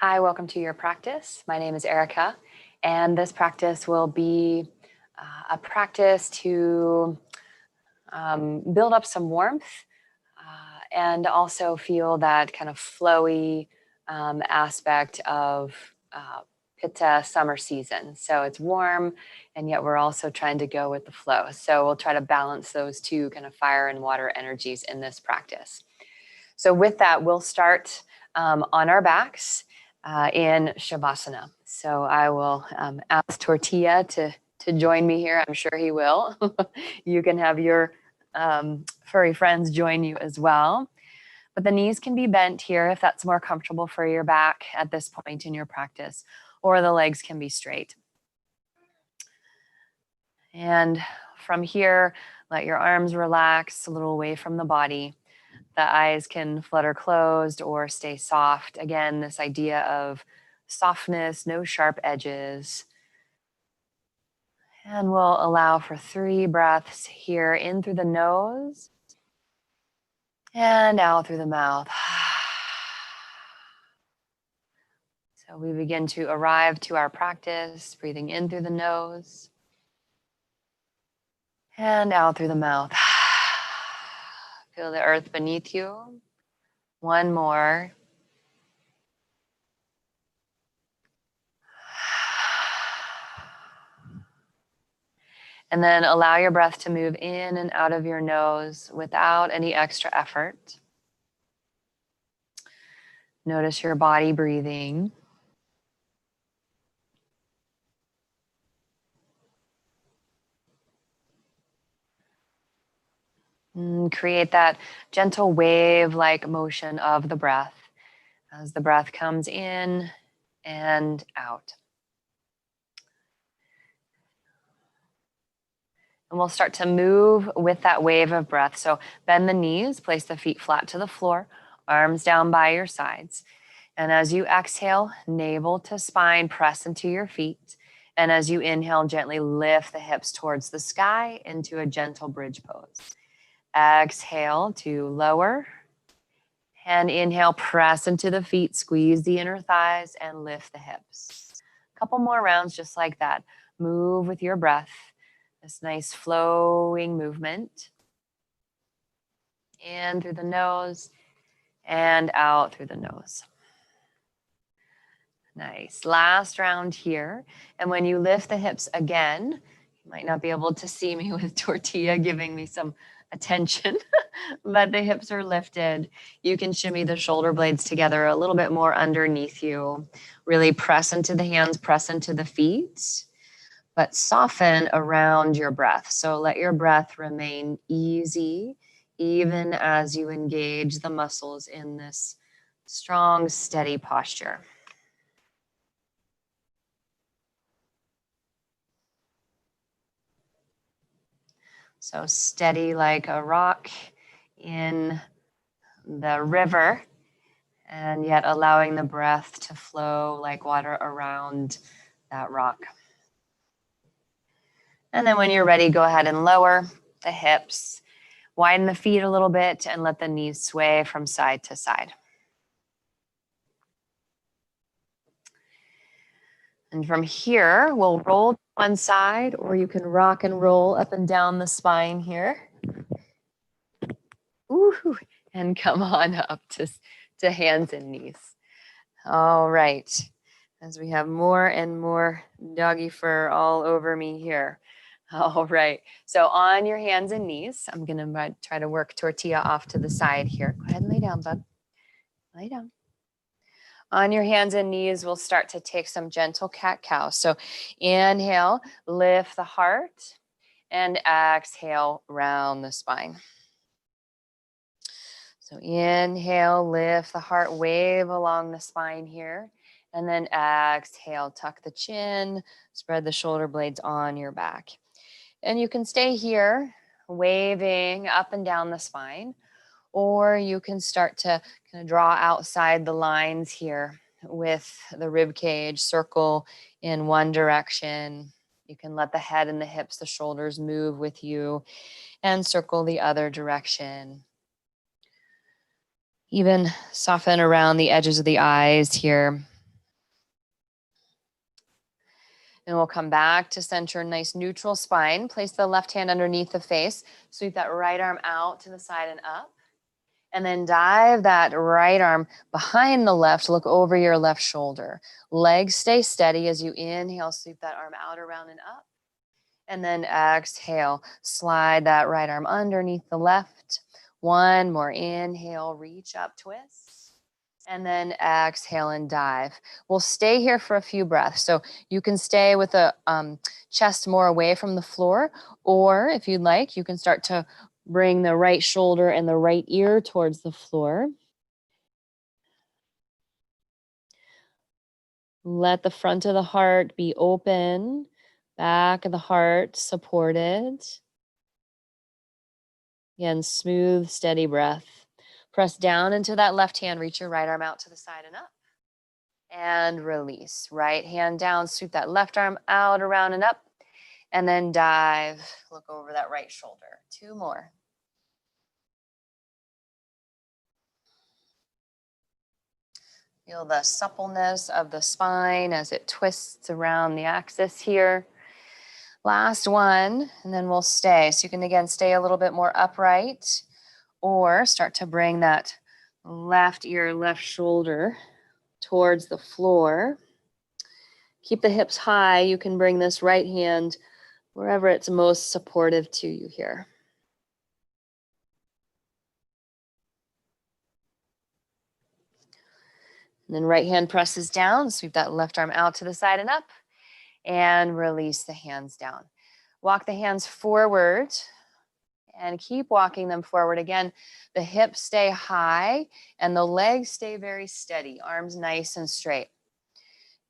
Hi, welcome to your practice. My name is Erica, and this practice will be a practice to build up some warmth and also feel that kind of flowy aspect of Pitta summer season. So it's warm, and yet we're also trying to go with the flow. So we'll try to balance those two kind of fire and water energies in this practice. So with that, we'll start on our backs in Shavasana. So I will ask Tortilla to join me here. I'm sure he will. You can have your furry friends join you as well. But the knees can be bent here if that's more comfortable for your back at this point in your practice, or the legs can be straight. And from here, let your arms relax a little away from the body. The eyes can flutter closed or stay soft. Again, this idea of softness, no sharp edges. And we'll allow for 3 breaths here, in through the nose and out through the mouth. So we begin to arrive to our practice, breathing in through the nose and out through the mouth. Feel the earth beneath you. One more. And then allow your breath to move in and out of your nose without any extra effort. Notice your body breathing. And create that gentle wave-like motion of the breath as the breath comes in and out. And we'll start to move with that wave of breath. So bend the knees, place the feet flat to the floor, arms down by your sides. And as you exhale, navel to spine, press into your feet. And as you inhale, gently lift the hips towards the sky into a gentle bridge pose. Exhale to lower. And inhale, press into the feet, squeeze the inner thighs, and lift the hips. A couple more rounds just like that. Move with your breath. This nice flowing movement. In through the nose and out through the nose. Nice. Last round here. And when you lift the hips again, you might not be able to see me with Tortilla giving me some attention, but the hips are lifted. You can shimmy the shoulder blades together a little bit more underneath you. Really press into the hands, press into the feet, but soften around your breath. So let your breath remain easy, even as you engage the muscles in this strong, steady posture. So steady like a rock in the river, and yet allowing the breath to flow like water around that rock. And then when you're ready, go ahead and lower the hips, widen the feet a little bit, and let the knees sway from side to side. And from here, we'll roll to one side, or you can rock and roll up and down the spine here. Ooh, and come on up to hands and knees. All right. As we have more and more doggy fur all over me here. All right. So on your hands and knees, I'm going to try to work Tortilla off to the side here. Go ahead and lay down, bub. Lay down. On your hands and knees, we'll start to take some gentle cat-cow. So inhale, lift the heart, and exhale, round the spine. So inhale, lift the heart, wave along the spine here. And then exhale, tuck the chin, spread the shoulder blades on your back. And you can stay here, waving up and down the spine. Or you can start to kind of draw outside the lines here with the rib cage, circle in one direction. You can let the head and the hips, the shoulders move with you and circle the other direction. Even soften around the edges of the eyes here. And we'll come back to center, nice neutral spine. Place the left hand underneath the face. Sweep that right arm out to the side and up. And then dive that right arm behind the left, look over your left shoulder. Legs stay steady as you inhale, sweep that arm out, around, and up. And then exhale, slide that right arm underneath the left. One more inhale, reach up, twist. And then exhale and dive. We'll stay here for a few breaths. So you can stay with the chest more away from the floor, or if you'd like, you can start to bring the right shoulder and the right ear towards the floor. Let the front of the heart be open, back of the heart supported. Again, smooth, steady breath. Press down into that left hand, reach your right arm out to the side and up. And release. Right hand down, sweep that left arm out, around, and up. And then dive, look over that right shoulder. Two more. Feel the suppleness of the spine as it twists around the axis here. Last one, and then we'll stay. So you can, again, stay a little bit more upright or start to bring that left ear, left shoulder towards the floor. Keep the hips high. You can bring this right hand wherever it's most supportive to you here. And then right hand presses down, sweep that left arm out to the side and up, and release the hands down. Walk the hands forward and keep walking them forward. Again, the hips stay high and the legs stay very steady, arms nice and straight.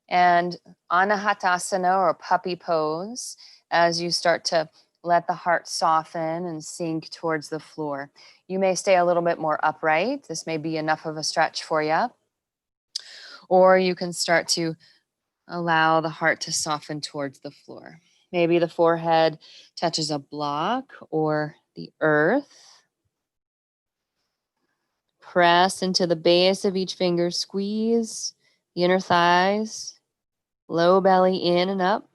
And Anahatasana, or puppy pose, as you start to let the heart soften and sink towards the floor. You may stay a little bit more upright. This may be enough of a stretch for you. Or you can start to allow the heart to soften towards the floor. Maybe the forehead touches a block or the earth. Press into the base of each finger, squeeze the inner thighs, low belly in and up,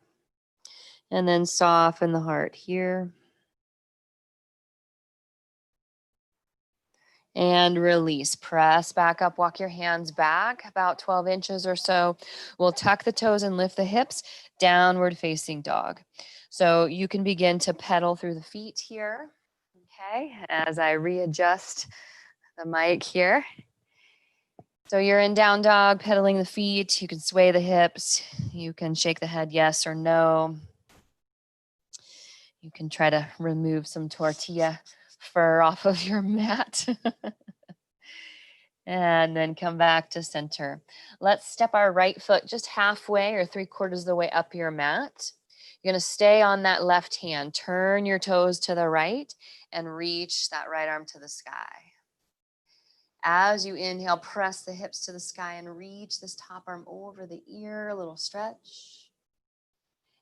and then soften the heart here. And release. Press back up, walk your hands back about 12 inches or so. We'll tuck the toes and lift the hips, downward facing dog. So you can begin to pedal through the feet here, okay, as I readjust the mic here. So you're in down dog, pedaling the feet. You can sway the hips. You can shake the head yes or no. You can try to remove some tortilla fur off of your mat. And then come back to center. Let's step our right foot just halfway or 3/4 of the way up your mat. You're going to stay on that left hand. Turn your toes to the right and reach that right arm to the sky. As you inhale, press the hips to the sky and reach this top arm over the ear, a little stretch.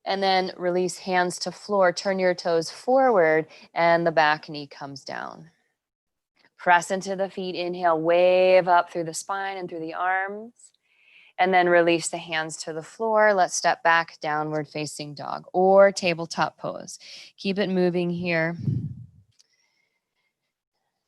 And then release hands to floor. Turn your toes forward and the back knee comes down. Press into the feet, inhale, wave up through the spine and through the arms, and then release the hands to the floor. Let's step back, downward facing dog or tabletop pose. Keep it moving here.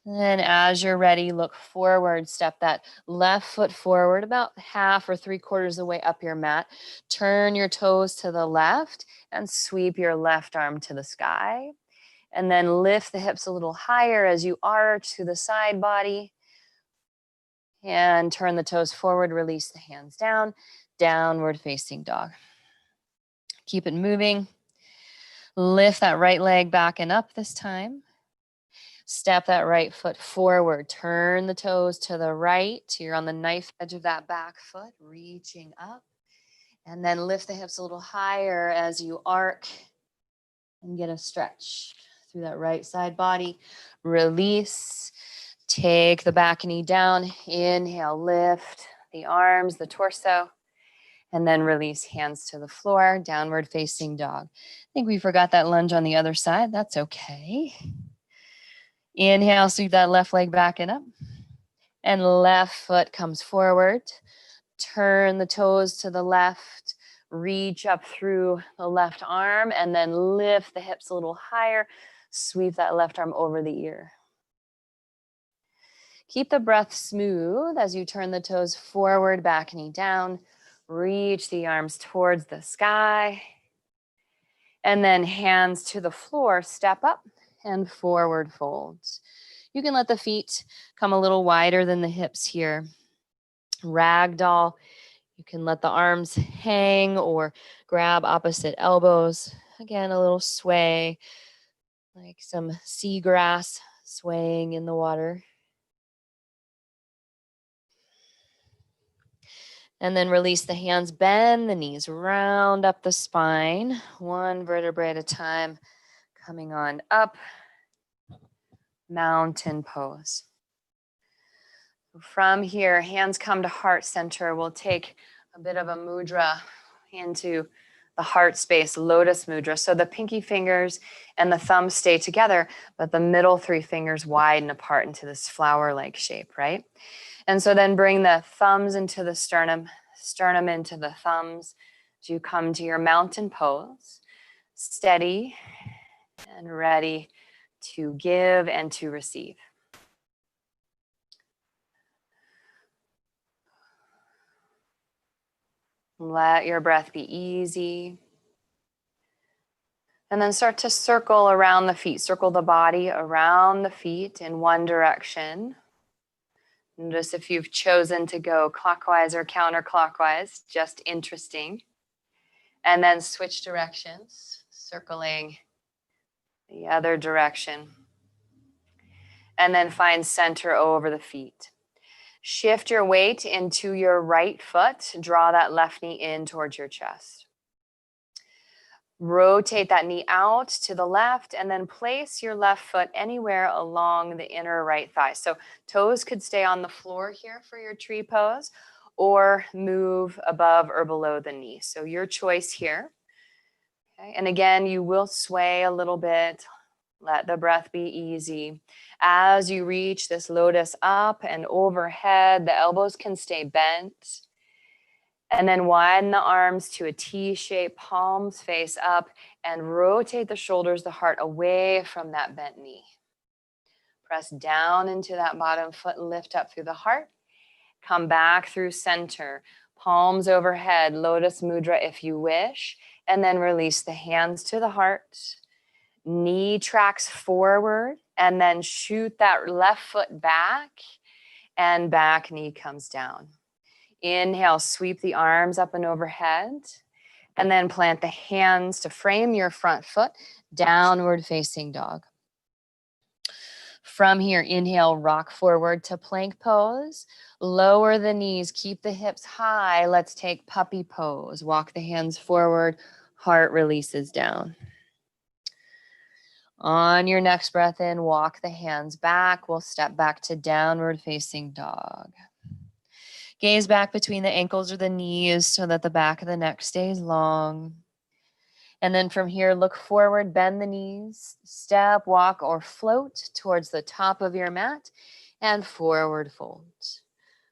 And then as you're ready, look forward, step that left foot forward about half or 3/4 of the way up your mat. Turn your toes to the left and sweep your left arm to the sky. And then lift the hips a little higher as you arch to the side body. And turn the toes forward, release the hands down, downward facing dog. Keep it moving. Lift that right leg back and up this time. Step that right foot forward. Turn the toes to the right. You're on the knife edge of that back foot, reaching up. And then lift the hips a little higher as you arc and get a stretch through that right side body. Release. Take the back knee down. Inhale, lift the arms, the torso, and then release hands to the floor, downward facing dog. I think we forgot that lunge on the other side. That's okay. Inhale, sweep that left leg back and up. And left foot comes forward. Turn the toes to the left. Reach up through the left arm and then lift the hips a little higher. Sweep that left arm over the ear. Keep the breath smooth as you turn the toes forward, back knee down. Reach the arms towards the sky. And then hands to the floor, step up and forward fold. You can let the feet come a little wider than the hips here. Ragdoll. You can let the arms hang or grab opposite elbows. Again, a little sway, like some seagrass swaying in the water. And then release the hands, bend the knees, round up the spine, one vertebrae at a time, coming on up, mountain pose. From here, hands come to heart center. We'll take a bit of a mudra into the heart space, lotus mudra. So the pinky fingers and the thumbs stay together, but the middle three fingers widen apart into this flower-like shape, right? And so then bring the thumbs into the sternum, sternum into the thumbs as you come to your mountain pose, steady and ready to give and to receive. Let your breath be easy. And then start to circle around the feet. Circle the body around the feet in one direction. Notice if you've chosen to go clockwise or counterclockwise, just interesting. And then switch directions, circling the other direction. And then find center over the feet. Shift your weight into your right foot. Draw that left knee in towards your chest. Rotate that knee out to the left and then place your left foot anywhere along the inner right thigh. So toes could stay on the floor here for your tree pose or move above or below the knee. So your choice here. Okay. And again, you will sway a little bit. Let the breath be easy. As you reach this lotus up and overhead, the elbows can stay bent. And then widen the arms to a T shape, palms face up, and rotate the shoulders, the heart away from that bent knee. Press down into that bottom foot, lift up through the heart. Come back through center, palms overhead, lotus mudra if you wish, and then release the hands to the heart. Knee tracks forward, and then shoot that left foot back, and back knee comes down. Inhale, sweep the arms up and overhead, and then plant the hands to frame your front foot, downward facing dog. From here, inhale, rock forward to plank pose. Lower the knees, keep the hips high. Let's take puppy pose. Walk the hands forward, heart releases down. On your next breath in, walk the hands back. We'll step back to downward facing dog. Gaze back between the ankles or the knees so that the back of the neck stays long. And then from here, look forward, bend the knees, step, walk, or float towards the top of your mat and forward fold.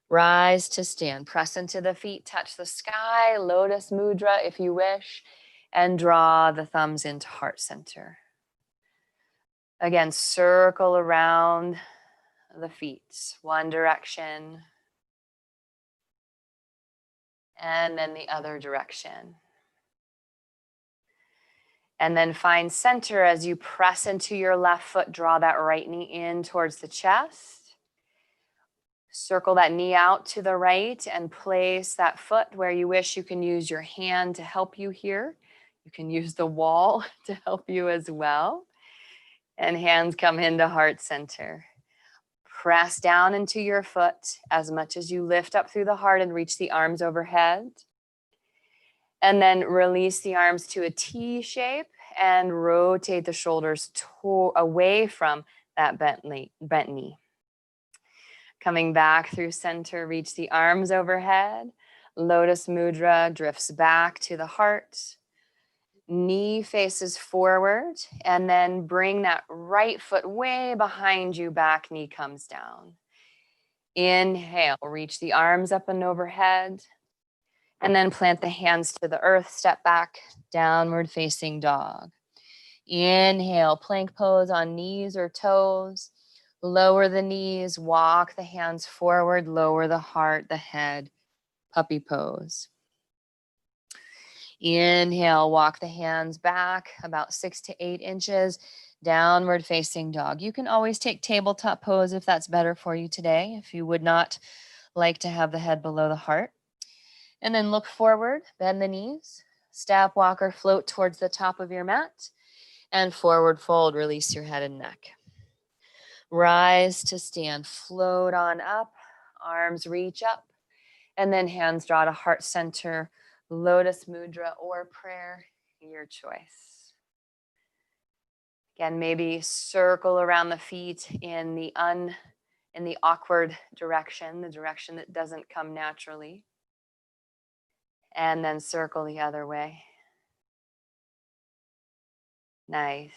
Rise to stand, press into the feet, touch the sky, lotus mudra if you wish, and draw the thumbs into heart center. Again, circle around the feet, one direction, and then the other direction. And then find center as you press into your left foot, draw that right knee in towards the chest. Circle that knee out to the right and place that foot where you wish. You can use your hand to help you here. You can use the wall to help you as well. And hands come into heart center. Press down into your foot as much as you lift up through the heart and reach the arms overhead. And then release the arms to a T shape and rotate the shoulders away from that bent knee. Coming back through center, reach the arms overhead. Lotus mudra drifts back to the heart. Knee faces forward, and then bring that right foot way behind you, back knee comes down. Inhale, reach the arms up and overhead. And then plant the hands to the earth, step back, downward facing dog. Inhale, plank pose on knees or toes. Lower the knees, walk the hands forward, lower the heart, the head, puppy pose. Inhale, walk the hands back about 6 to 8 inches, downward facing dog. You can always take tabletop pose if that's better for you today, if you would not like to have the head below the heart. And then look forward, bend the knees, step, walk, or float towards the top of your mat, and forward fold, release your head and neck. Rise to stand, float on up, arms reach up, and then hands draw to heart center, lotus mudra or prayer, your choice. Again, maybe circle around the feet in the awkward direction, the direction that doesn't come naturally. And then circle the other way. Nice.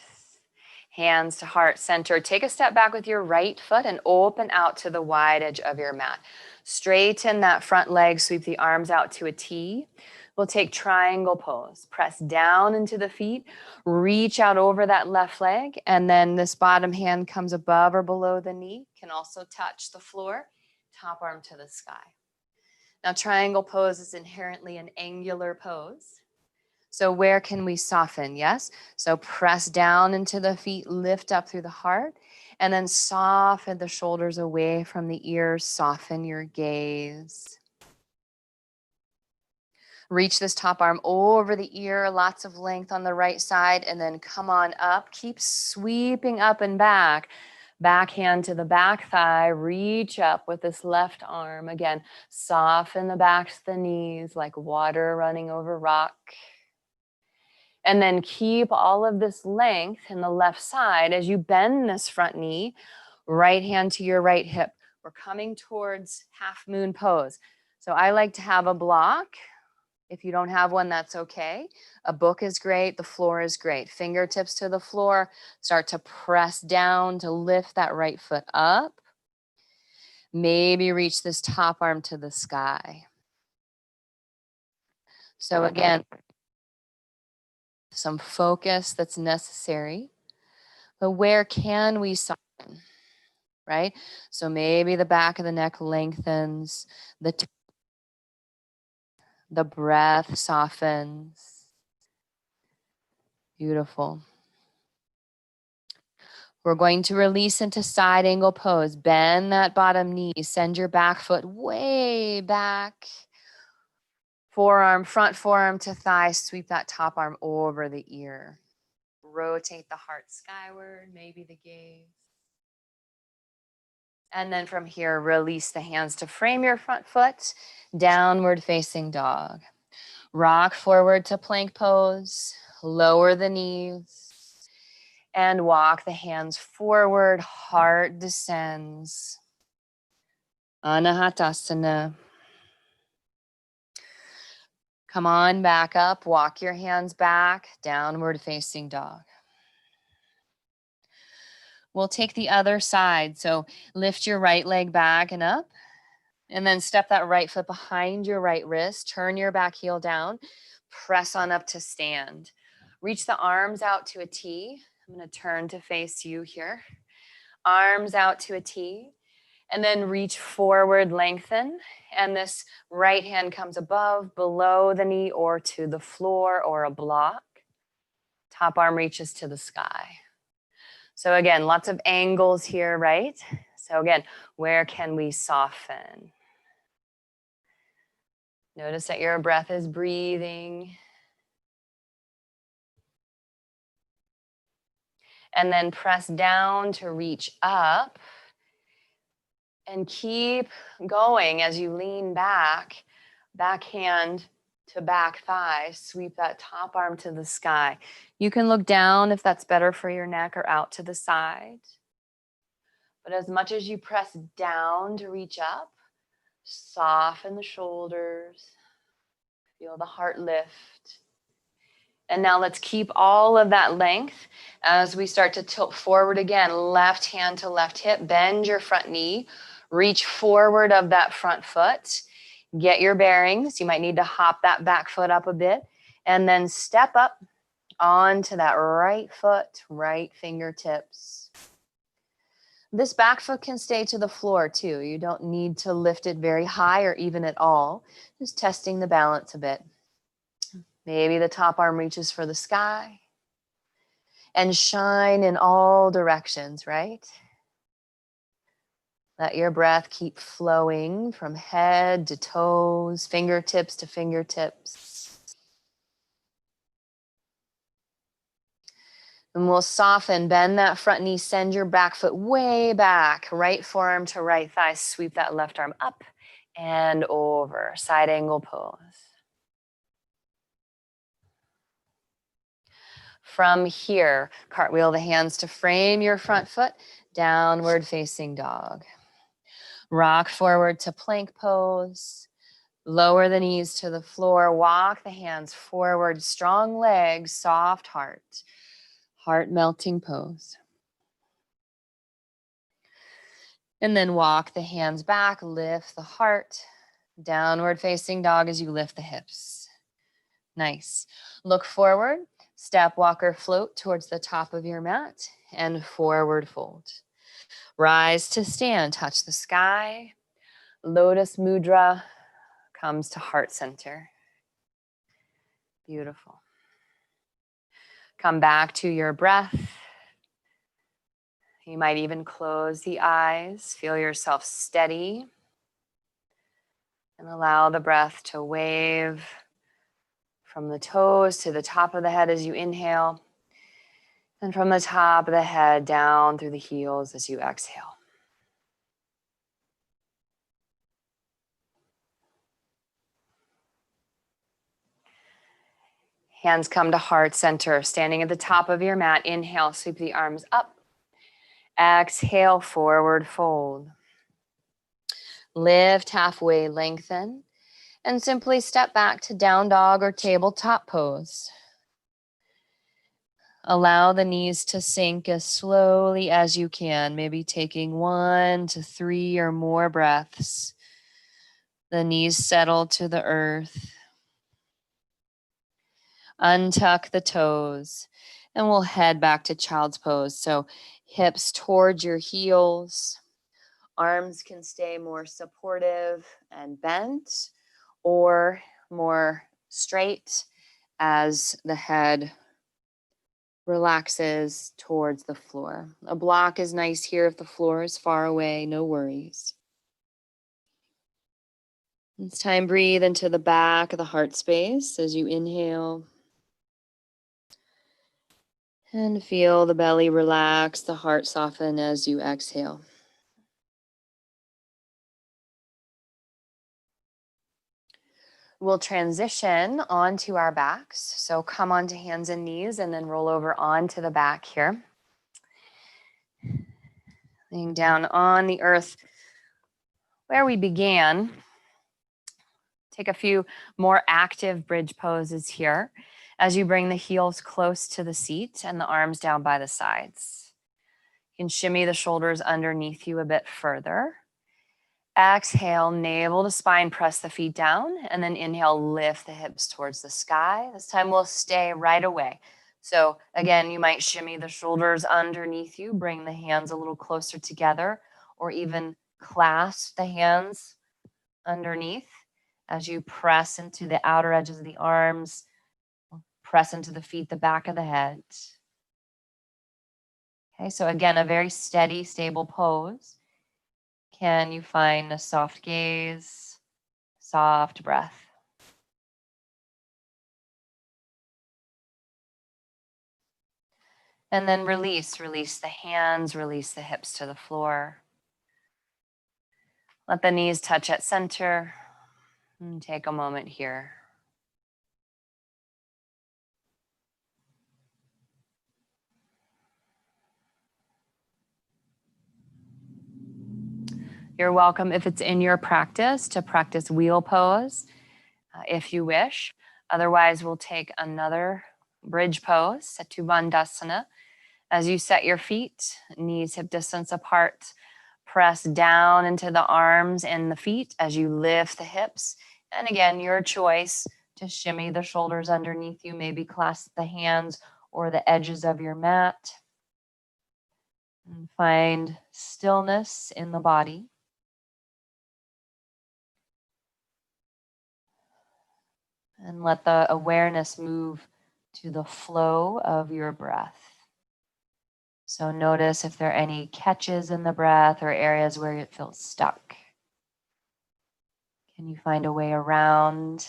Hands to heart center. Take a step back with your right foot and open out to the wide edge of your mat. Straighten that front leg, sweep the arms out to a T. We'll take triangle pose. Press down into the feet, reach out over that left leg, and then this bottom hand comes above or below the knee, can also touch the floor, top arm to the sky. Now, triangle pose is inherently an angular pose. So where can we soften? Yes. So press down into the feet, lift up through the heart, and then soften the shoulders away from the ears, soften your gaze. Reach this top arm over the ear, lots of length on the right side, and then come on up. Keep sweeping up and back. Back hand to the back thigh, reach up with this left arm. Again, soften the backs of the knees like water running over rock. And then keep all of this length in the left side as you bend this front knee, right hand to your right hip. We're coming towards half moon pose. So I like to have a block. If you don't have one, that's okay. A book is great. The floor is great. Fingertips to the floor. Start to press down to lift that right foot up. Maybe reach this top arm to the sky. So again, some focus that's necessary. But where can we soften, right? So maybe the back of the neck lengthens, the breath softens. Beautiful. We're going to release into side angle pose. Bend that bottom knee. Send your back foot way back. Forearm, front forearm to thigh. Sweep that top arm over the ear. Rotate the heart skyward, maybe the gaze. And then from here, release the hands to frame your front foot. Downward facing dog. Rock forward to plank pose. Lower the knees. And walk the hands forward, heart descends. Anahatasana. Come on, back up, walk your hands back, downward facing dog. We'll take the other side. So lift your right leg back and up, and then step that right foot behind your right wrist, turn your back heel down, press on up to stand. Reach the arms out to a T. I'm going to turn to face you here. Arms out to a T, and then reach forward, lengthen, and this right hand comes above, below the knee, or to the floor, or a block. Top arm reaches to the sky. So again, lots of angles here, right? So again, where can we soften? Notice that your breath is breathing. And then press down to reach up. And keep going as you lean back, back hand to back thigh, sweep that top arm to the sky. You can look down if that's better for your neck, or out to the side. But as much as you press down to reach up, soften the shoulders, feel the heart lift. And now let's keep all of that length as we start to tilt forward again. Left hand to left hip, bend your front knee, reach forward of that front foot. Get your bearings. You might need to hop that back foot up a bit and then step up onto that right foot, right fingertips. This back foot can stay to the floor too. You don't need to lift it very high or even at all. Just testing the balance a bit. Maybe the top arm reaches for the sky. And shine in all directions, right? Let your breath keep flowing from head to toes, fingertips to fingertips. And we'll soften, bend that front knee, send your back foot way back, right forearm to right thigh, sweep that left arm up and over, side angle pose. From here, cartwheel the hands to frame your front foot, downward facing dog. Rock forward to plank pose. Lower the knees to the floor. Walk the hands forward. Strong legs, soft heart. Heart melting pose. And then walk the hands back. Lift the heart. Downward facing dog as you lift the hips. Nice. Look forward. Step, walk, or float towards the top of your mat. And forward fold. Rise to stand. Touch the sky. Lotus mudra comes to heart center. Beautiful. Come back to your breath. You might even close the eyes. Feel yourself steady. And allow the breath to wave from the toes to the top of the head as you inhale. And from the top of the head down through the heels as you exhale. Hands come to heart center, standing at the top of your mat. Inhale, sweep the arms up. Exhale, forward fold. Lift halfway, lengthen, and simply step back to down dog or tabletop pose. Allow the knees to sink as slowly as you can, maybe taking 1 to 3 or more breaths. The knees settle to the earth. Untuck the toes, and we'll head back to child's pose. So hips towards your heels. Arms can stay more supportive and bent or more straight as the head relaxes towards the floor. A block is nice here if the floor is far away, no worries. It's time, breathe into the back of the heart space as you inhale. And feel the belly relax, the heart soften as you exhale. We'll transition onto our backs. So come onto hands and knees and then roll over onto the back here. Laying down on the earth where we began. Take a few more active bridge poses here as you bring the heels close to the seat and the arms down by the sides. You can shimmy the shoulders underneath you a bit further. Exhale, navel to spine, press the feet down, and then inhale, lift the hips towards the sky. This time we'll stay right away. So again, you might shimmy the shoulders underneath you, bring the hands a little closer together, or even clasp the hands underneath as you press into the outer edges of the arms, press into the feet, the back of the head. Okay, so again, a very steady, stable pose. Can you find a soft gaze, soft breath? And then release the hands, release the hips to the floor. Let the knees touch at center. And take a moment here. You're welcome, if it's in your practice, to practice wheel pose if you wish. Otherwise, we'll take another bridge pose, Setu Bandhasana. As you set your feet, knees hip distance apart, Press down into the arms and the feet as you lift the hips. And again, your choice to shimmy the shoulders underneath you, maybe clasp the hands or the edges of your mat. And find stillness in the body. And let the awareness move to the flow of your breath. So notice if there are any catches in the breath or areas where it feels stuck. Can you find a way around?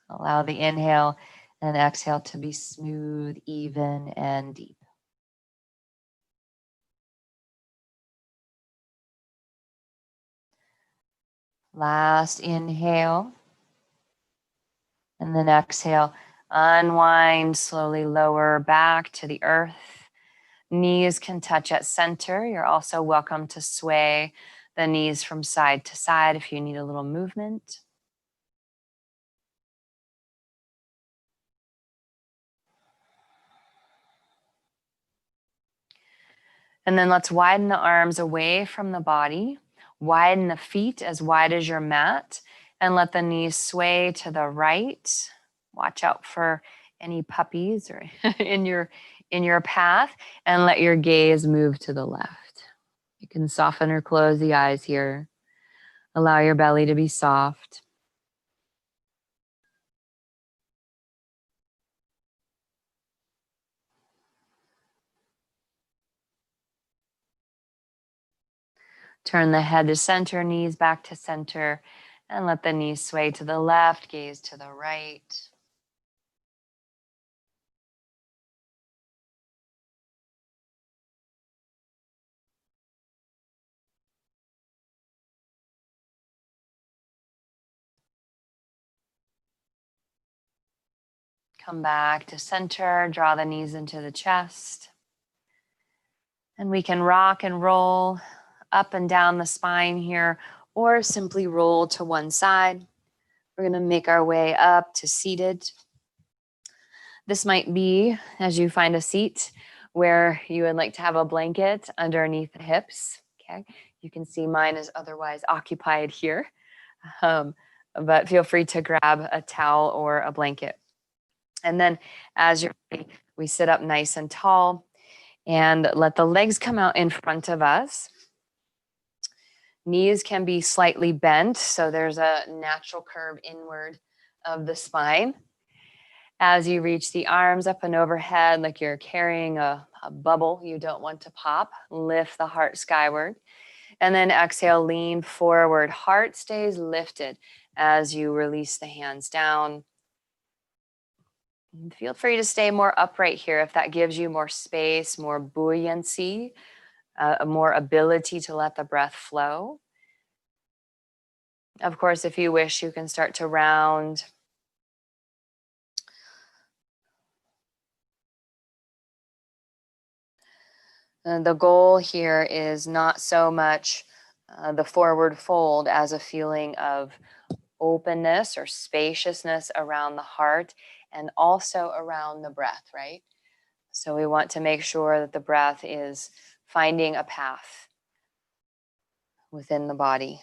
Allow the inhale and exhale to be smooth, even, and deep. Last inhale. And then exhale. Unwind, slowly lower back to the earth. Knees can touch at center. You're also welcome to sway the knees from side to side if you need a little movement. And then let's widen the arms away from the body. Widen the feet as wide as your mat. And let the knees sway to the right. Watch out for any puppies or in your path. And let your gaze move to the left. You can soften or close the eyes here. Allow your belly to be soft. Turn the head to center, knees back to center, and let the knees sway to the left, gaze to the right. Come back to center, draw the knees into the chest. And we can rock and roll up and down the spine here, or simply roll to one side. We're going to make our way up to seated. This might be, as you find a seat, where you would like to have a blanket underneath the hips. Okay, you can see mine is otherwise occupied here, but feel free to grab a towel or a blanket. And then as you're ready, we sit up nice and tall and let the legs come out in front of us. Knees can be slightly bent, so there's a natural curve inward of the spine. As you reach the arms up and overhead, like you're carrying a bubble you don't want to pop, lift the heart skyward. And then exhale, lean forward. Heart stays lifted as you release the hands down. Feel free to stay more upright here if that gives you more space, more buoyancy, more ability to let the breath flow. Of course, if you wish, you can start to round. The goal here is not so much the forward fold as a feeling of openness or spaciousness around the heart and also around the breath, right? So we want to make sure that the breath is finding a path within the body.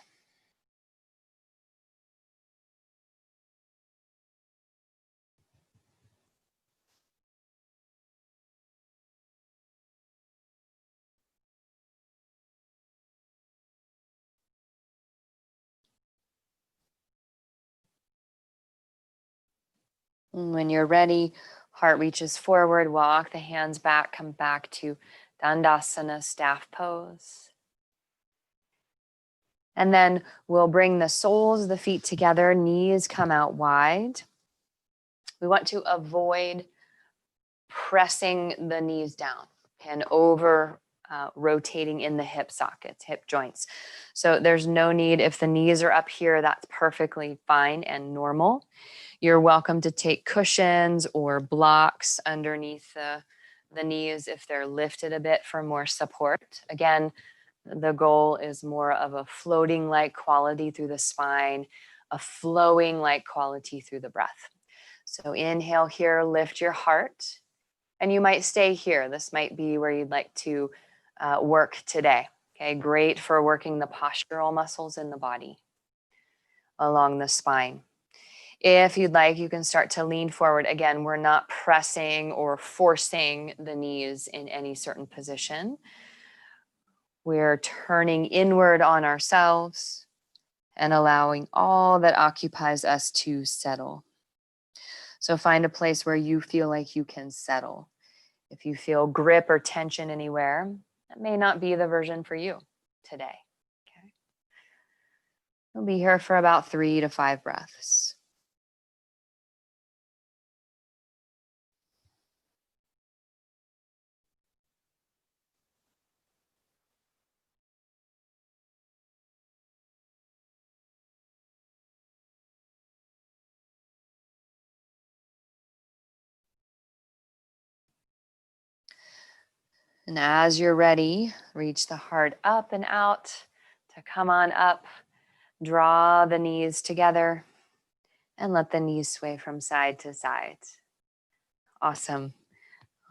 And when you're ready, heart reaches forward, walk the hands back, come back to Dandasana, staff pose. And then we'll bring the soles of the feet together, knees come out wide. We want to avoid pressing the knees down and over rotating in the hip sockets, hip joints. So there's no need, if the knees are up here, that's perfectly fine and normal. You're welcome to take cushions or blocks underneath the knees if they're lifted a bit for more support. Again, the goal is more of a floating-like quality through the spine, a flowing-like quality through the breath. So inhale here, lift your heart, and you might stay here. This might be where you'd like to work today. Okay, great for working the postural muscles in the body along the spine. If you'd like, you can start to lean forward. Again, we're not pressing or forcing the knees in any certain position. We're turning inward on ourselves and allowing all that occupies us to settle. So find a place where you feel like you can settle. If you feel grip or tension anywhere, that may not be the version for you today. Okay. We'll be here for about 3 to 5 breaths. And as you're ready, reach the heart up and out to come on up. Draw the knees together and let the knees sway from side to side. Awesome.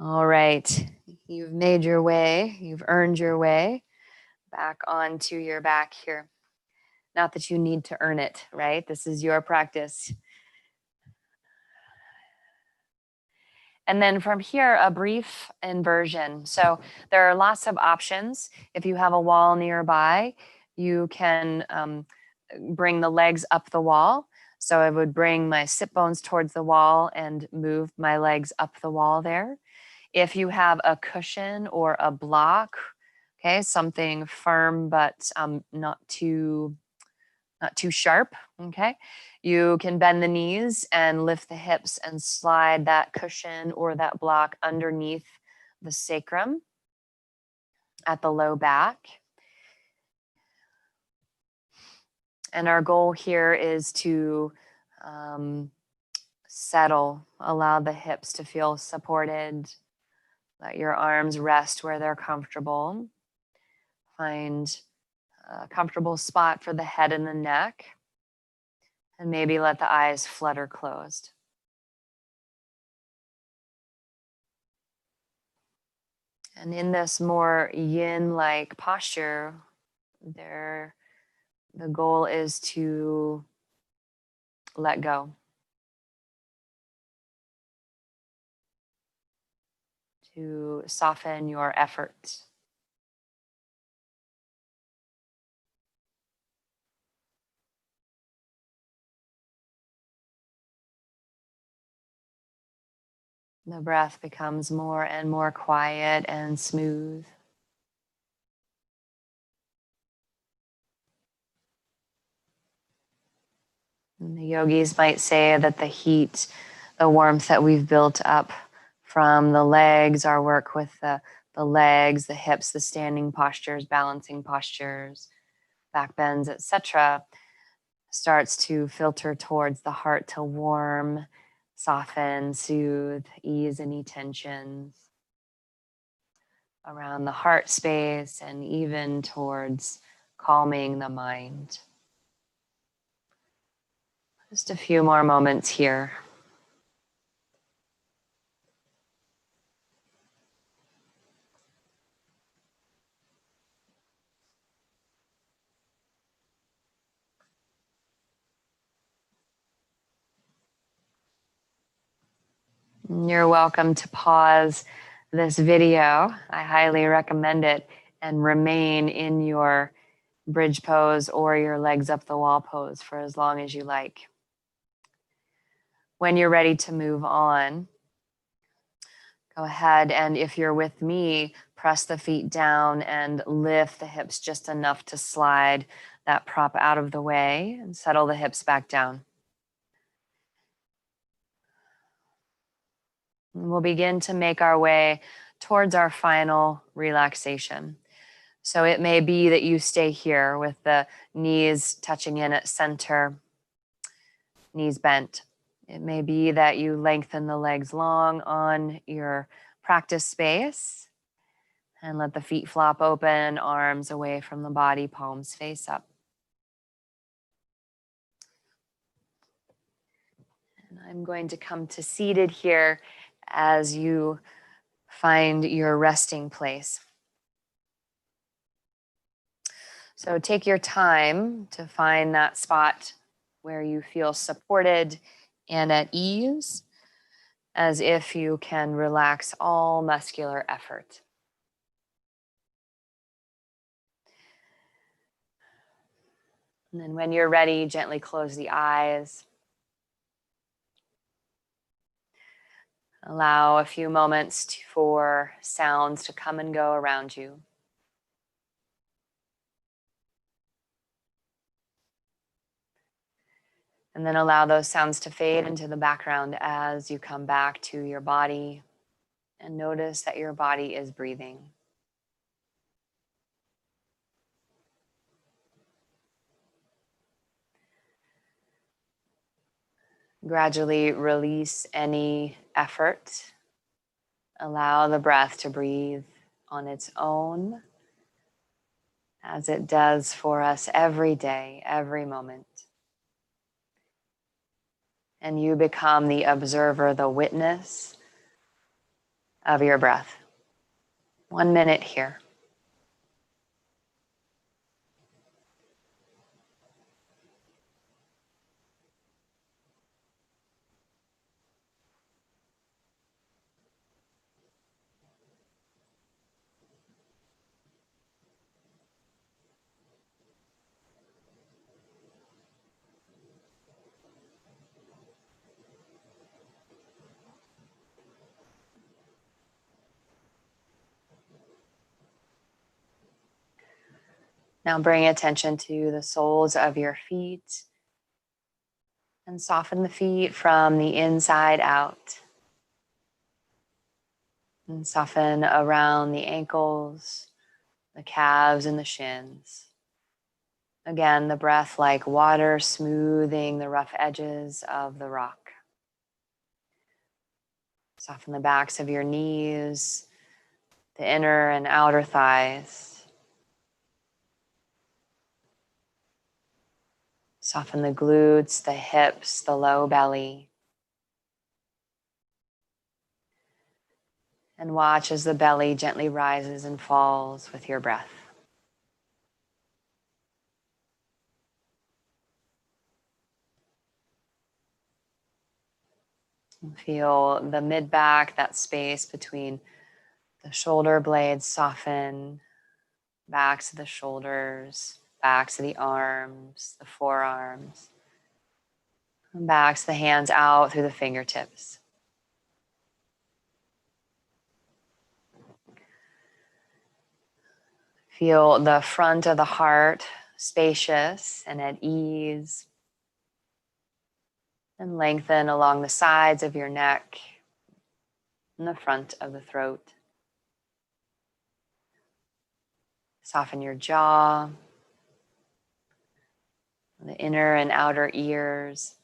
All right. You've made your way. You've earned your way back onto your back here. Not that you need to earn it, right? This is your practice. And then from here, a brief inversion. So there are lots of options. If you have a wall nearby, you can bring the legs up the wall. So I would bring my sit bones towards the wall and move my legs up the wall there. If you have a cushion or a block, okay, something firm but not too sharp, okay? You can bend the knees and lift the hips and slide that cushion or that block underneath the sacrum at the low back. And our goal here is to settle, allow the hips to feel supported, let your arms rest where they're comfortable. Find a comfortable spot for the head and the neck. And maybe let the eyes flutter closed. And in this more yin-like posture, the goal is to let go. To soften your effort. The breath becomes more and more quiet and smooth. And the yogis might say that the heat, the warmth that we've built up from the legs, our work with the legs, the hips, the standing postures, balancing postures, back bends, etc., starts to filter towards the heart to warm, soften, soothe, ease any tensions around the heart space and even towards calming the mind. Just a few more moments here. You're welcome to pause this video. I highly recommend it, and remain in your bridge pose or your legs up the wall pose for as long as you like. When you're ready to move on, go ahead, and if you're with me, press the feet down and lift the hips just enough to slide that prop out of the way and settle the hips back down. And we'll begin to make our way towards our final relaxation. So it may be that you stay here with the knees touching in at center, knees bent. It may be that you lengthen the legs long on your practice space and let the feet flop open, arms away from the body, palms face up. And I'm going to come to seated here as you find your resting place. So take your time to find that spot where you feel supported and at ease, as if you can relax all muscular effort. And then when you're ready, gently close the eyes. Allow a few moments for sounds to come and go around you. And then allow those sounds to fade into the background as you come back to your body and notice that your body is breathing. Gradually release any effort. Allow the breath to breathe on its own, as it does for us every day, every moment. And you become the observer, the witness of your breath. 1 minute here. Now bring attention to the soles of your feet and soften the feet from the inside out. And soften around the ankles, the calves, and the shins. Again, the breath like water smoothing the rough edges of the rock. Soften the backs of your knees, the inner and outer thighs. Soften the glutes, the hips, the low belly. And watch as the belly gently rises and falls with your breath. Feel the mid-back, that space between the shoulder blades soften, backs of the shoulders, backs of the arms, the forearms, and backs of the hands out through the fingertips. Feel the front of the heart spacious and at ease. And lengthen along the sides of your neck and the front of the throat. Soften your jaw, the inner and outer ears,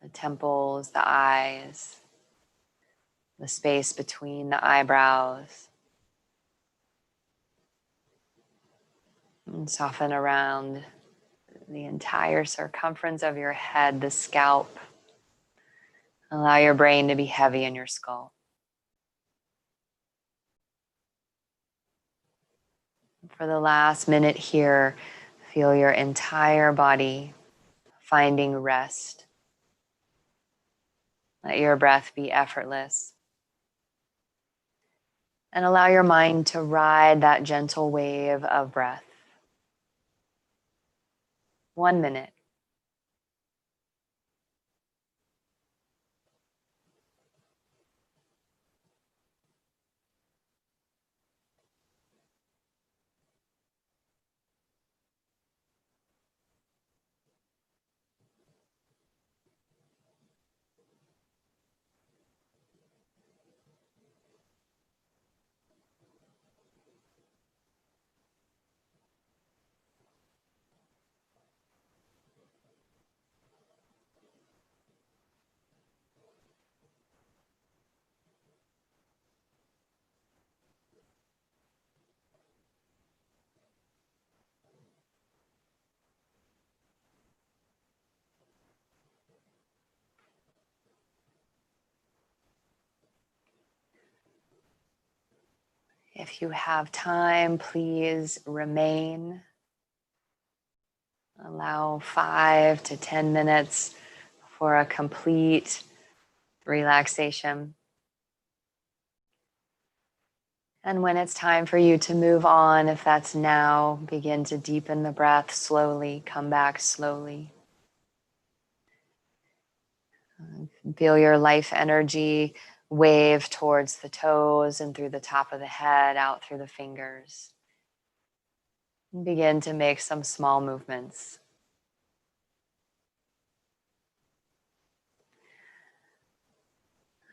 the temples, the eyes, the space between the eyebrows. And soften around the entire circumference of your head, the scalp. Allow your brain to be heavy in your skull. For the last minute here, feel your entire body finding rest. Let your breath be effortless. And allow your mind to ride that gentle wave of breath. 1 minute. If you have time, please remain. Allow 5 to 10 minutes for a complete relaxation. And when it's time for you to move on, if that's now, begin to deepen the breath slowly, come back slowly. Feel your life energy wave towards the toes and through the top of the head, out through the fingers. And begin to make some small movements.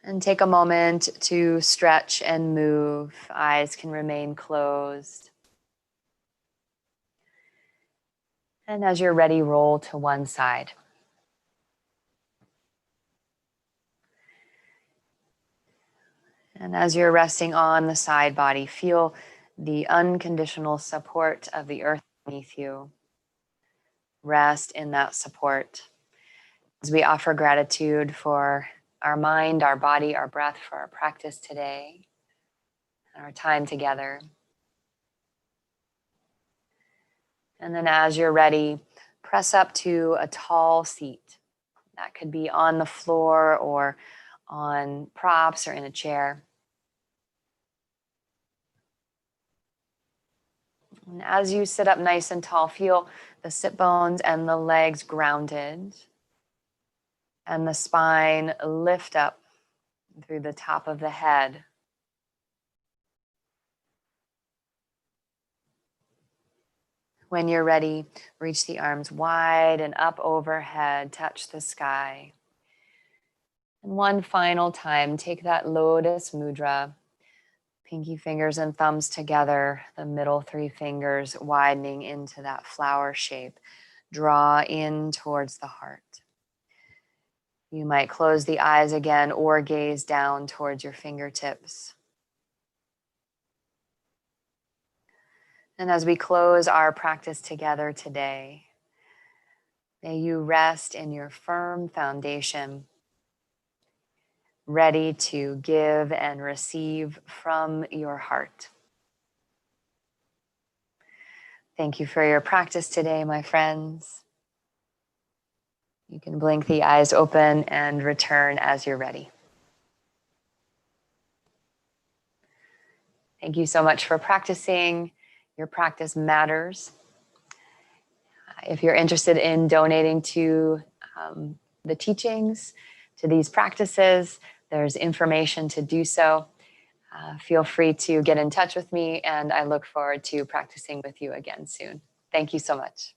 And take a moment to stretch and move. Eyes can remain closed. And as you're ready, roll to one side. And as you're resting on the side body, feel the unconditional support of the earth beneath you. Rest in that support. As we offer gratitude for our mind, our body, our breath, for our practice today, and our time together. And then as you're ready, press up to a tall seat. That could be on the floor or on props or in a chair. And as you sit up nice and tall, feel the sit bones and the legs grounded and the spine lift up through the top of the head. When you're ready, reach the arms wide and up overhead, touch the sky. And one final time, take that lotus mudra. Pinky fingers and thumbs together, the middle 3 fingers widening into that flower shape. Draw in towards the heart. You might close the eyes again or gaze down towards your fingertips. And as we close our practice together today, may you rest in your firm foundation, ready to give and receive from your heart. Thank you for your practice today, my friends. You can blink the eyes open and return as you're ready. Thank you so much for practicing. Your practice matters. If you're interested in donating to the teachings, to these practices, there's information to do so. Feel free to get in touch with me, and I look forward to practicing with you again soon. Thank you so much.